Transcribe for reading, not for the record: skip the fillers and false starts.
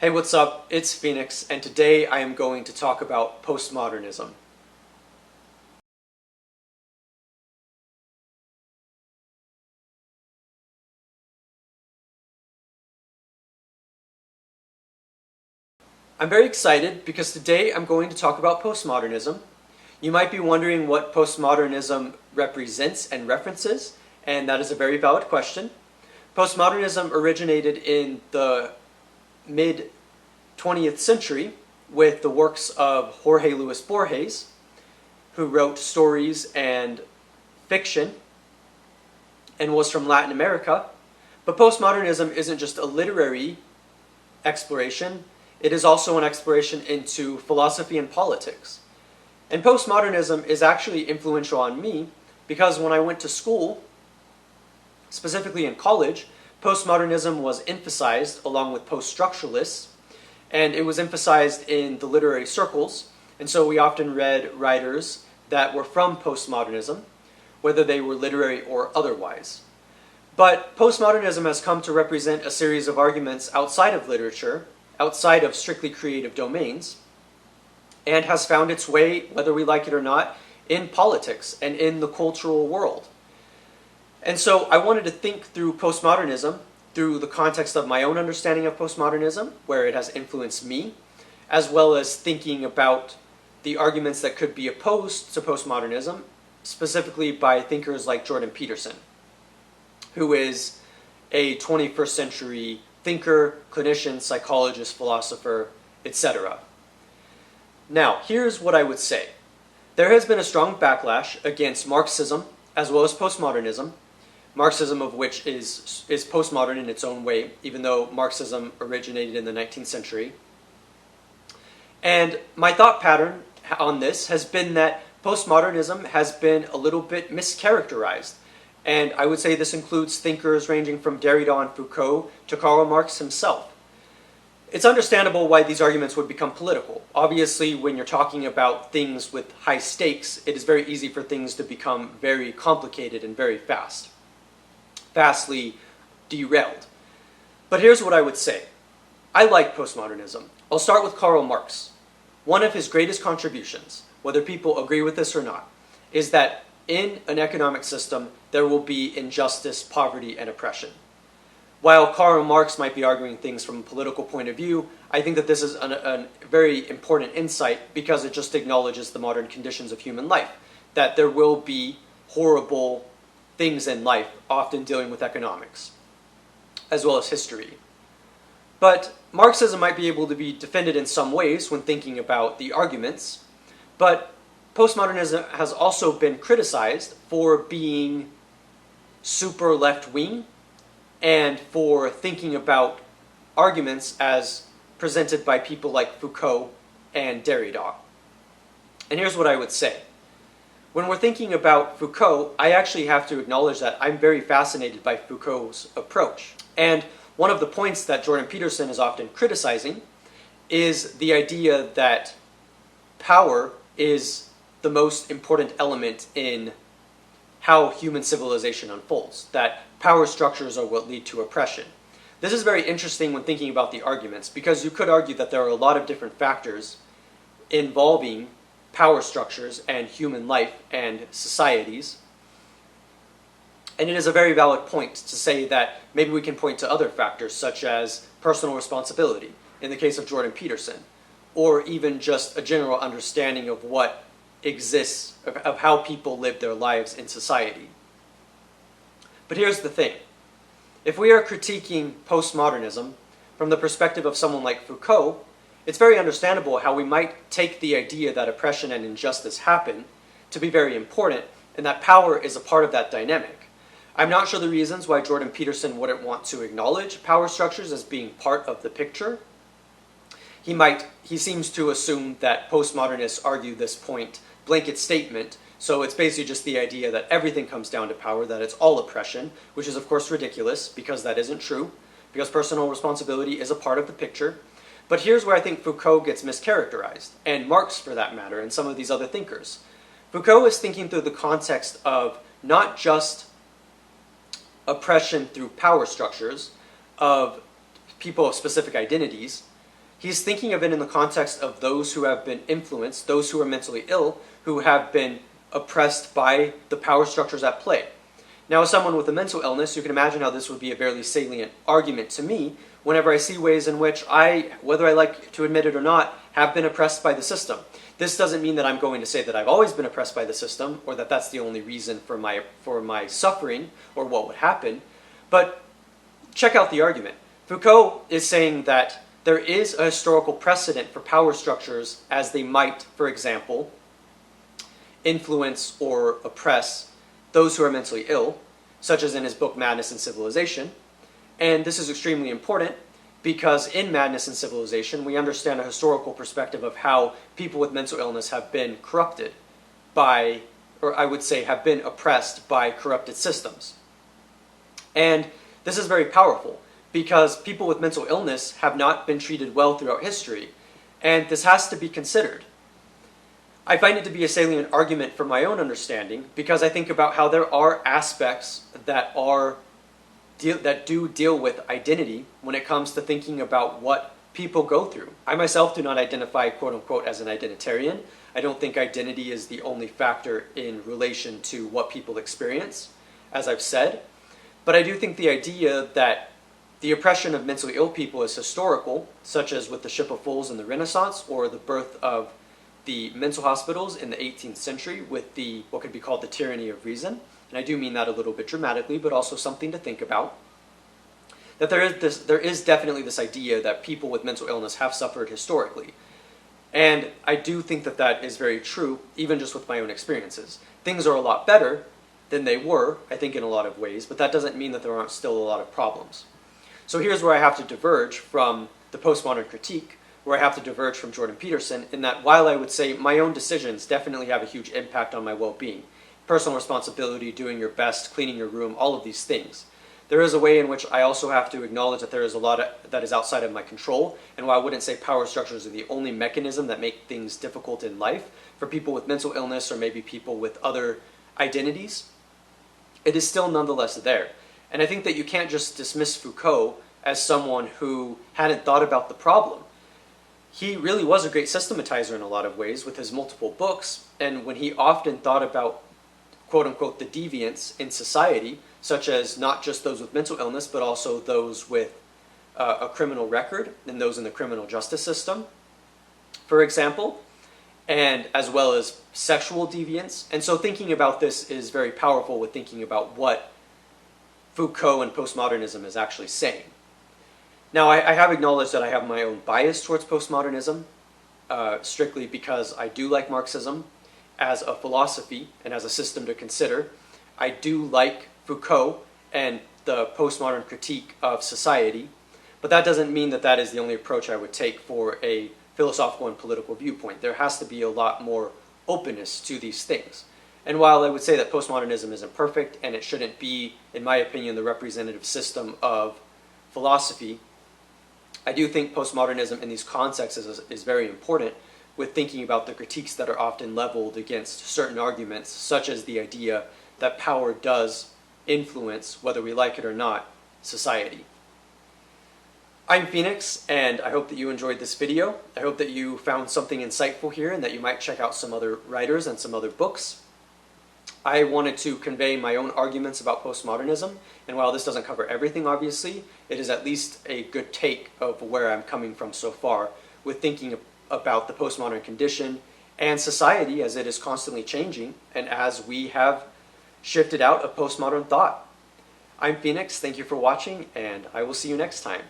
Hey, what's up? It's Phoenix, and today I am going to talk about postmodernism. I'm very excited because today I'm going to talk about postmodernism. You might be wondering what postmodernism represents and references, and that is a very valid question. Postmodernism originated in the mid 20th century with the works of Jorge Luis Borges, who wrote stories and fiction and was from Latin America. But postmodernism isn't just a literary exploration, it is also an exploration into philosophy and politics. And postmodernism is actually influential on me because when I went to school, specifically in college, postmodernism was emphasized along with post-structuralists, and it was emphasized in the literary circles, and so we often read writers that were from postmodernism, whether they were literary or otherwise. But postmodernism has come to represent a series of arguments outside of literature, outside of strictly creative domains, and has found its way, whether we like it or not, in politics and in the cultural world. And so I wanted to think through postmodernism through the context of my own understanding of postmodernism, where it has influenced me, as well as thinking about the arguments that could be opposed to postmodernism, specifically by thinkers like Jordan Peterson, who is a 21st century thinker, clinician, psychologist, philosopher, etc. Now, here's what I would say. There has been a strong backlash against Marxism as well as postmodernism, Marxism of which is postmodern in its own way, even though Marxism originated in the 19th century. And my thought pattern on this has been that postmodernism has been a little bit mischaracterized. And I would say this includes thinkers ranging from Derrida and Foucault to Karl Marx himself. It's understandable why these arguments would become political. Obviously, when you're talking about things with high stakes, it is very easy for things to become very complicated and very vastly derailed. But here's what I would say. I like postmodernism. I'll start with Karl Marx. One of his greatest contributions, whether people agree with this or not, is that in an economic system, there will be injustice, poverty, and oppression. While Karl Marx might be arguing things from a political point of view, I think that this is a very important insight because it just acknowledges the modern conditions of human life, that there will be horrible things in life, often dealing with economics, as well as history. But Marxism might be able to be defended in some ways when thinking about the arguments, but postmodernism has also been criticized for being super left-wing and for thinking about arguments as presented by people like Foucault and Derrida. And here's what I would say. When we're thinking about Foucault, I actually have to acknowledge that I'm very fascinated by Foucault's approach. And one of the points that Jordan Peterson is often criticizing is the idea that power is the most important element in how human civilization unfolds, that power structures are what lead to oppression. This is very interesting when thinking about the arguments, because you could argue that there are a lot of different factors involving power structures and human life and societies. And it is a very valid point to say that maybe we can point to other factors such as personal responsibility, in the case of Jordan Peterson, or even just a general understanding of what exists, of how people live their lives in society. But here's the thing. If we are critiquing postmodernism from the perspective of someone like Foucault, it's very understandable how we might take the idea that oppression and injustice happen to be very important, and that power is a part of that dynamic. I'm not sure the reasons why Jordan Peterson wouldn't want to acknowledge power structures as being part of the picture. He seems to assume that postmodernists argue this point blanket statement, so it's basically just the idea that everything comes down to power, that it's all oppression, which is of course ridiculous because that isn't true, because personal responsibility is a part of the picture. But here's where I think Foucault gets mischaracterized, and Marx for that matter, and some of these other thinkers. Foucault is thinking through the context of not just oppression through power structures of people of specific identities, He's thinking of it in the context of those who have been influenced, those who are mentally ill, who have been oppressed by the power structures at play. Now, as someone with a mental illness, you can imagine how this would be a fairly salient argument to me whenever I see ways in which I, whether I like to admit it or not, have been oppressed by the system. This doesn't mean that I'm going to say that I've always been oppressed by the system, or that that's the only reason for my suffering, or what would happen, but check out the argument. Foucault is saying that there is a historical precedent for power structures as they might, for example, influence or oppress those who are mentally ill, such as in his book Madness and Civilization. And this is extremely important because in Madness and Civilization, we understand a historical perspective of how people with mental illness have been corrupted by, or I would say have been oppressed by corrupted systems. And this is very powerful because people with mental illness have not been treated well throughout history, and this has to be considered. I find it to be a salient argument for my own understanding because I think about how there are aspects that do deal with identity when it comes to thinking about what people go through. I myself do not identify, quote unquote, as an identitarian. I don't think identity is the only factor in relation to what people experience, as I've said. But I do think the idea that the oppression of mentally ill people is historical, such as with the Ship of Fools in the Renaissance, or the birth of the mental hospitals in the 18th century with the what could be called the tyranny of reason. And I do mean that a little bit dramatically, but also something to think about. That there is definitely this idea that people with mental illness have suffered historically. And I do think that that is very true, even just with my own experiences. Things are a lot better than they were, I think, in a lot of ways, but that doesn't mean that there aren't still a lot of problems. So here's where I have to diverge from the postmodern critique, where I have to diverge from Jordan Peterson, in that while I would say my own decisions definitely have a huge impact on my well-being, personal responsibility, doing your best, cleaning your room, all of these things, there is a way in which I also have to acknowledge that there is a lot that is outside of my control, and while I wouldn't say power structures are the only mechanism that make things difficult in life, for people with mental illness or maybe people with other identities, it is still nonetheless there. And I think that you can't just dismiss Foucault as someone who hadn't thought about the problem. He really was a great systematizer in a lot of ways with his multiple books, and when he often thought about, quote-unquote, the deviants in society, such as not just those with mental illness, but also those with a criminal record and those in the criminal justice system, for example, and as well as sexual deviance. And so thinking about this is very powerful with thinking about what Foucault and postmodernism is actually saying. Now, I have acknowledged that I have my own bias towards postmodernism, strictly because I do like Marxism as a philosophy and as a system to consider. I do like Foucault and the postmodern critique of society, but that doesn't mean that that is the only approach I would take for a philosophical and political viewpoint. There has to be a lot more openness to these things. And while I would say that postmodernism isn't perfect and it shouldn't be, in my opinion, the representative system of philosophy, I do think postmodernism in these contexts is very important with thinking about the critiques that are often leveled against certain arguments, such as the idea that power does influence, whether we like it or not, society. I'm Phoenix, and I hope that you enjoyed this video. I hope that you found something insightful here and that you might check out some other writers and some other books. I wanted to convey my own arguments about postmodernism, and while this doesn't cover everything, obviously, it is at least a good take of where I'm coming from so far with thinking about the postmodern condition and society as it is constantly changing and as we have shifted out of postmodern thought. I'm Phoenix, thank you for watching, and I will see you next time.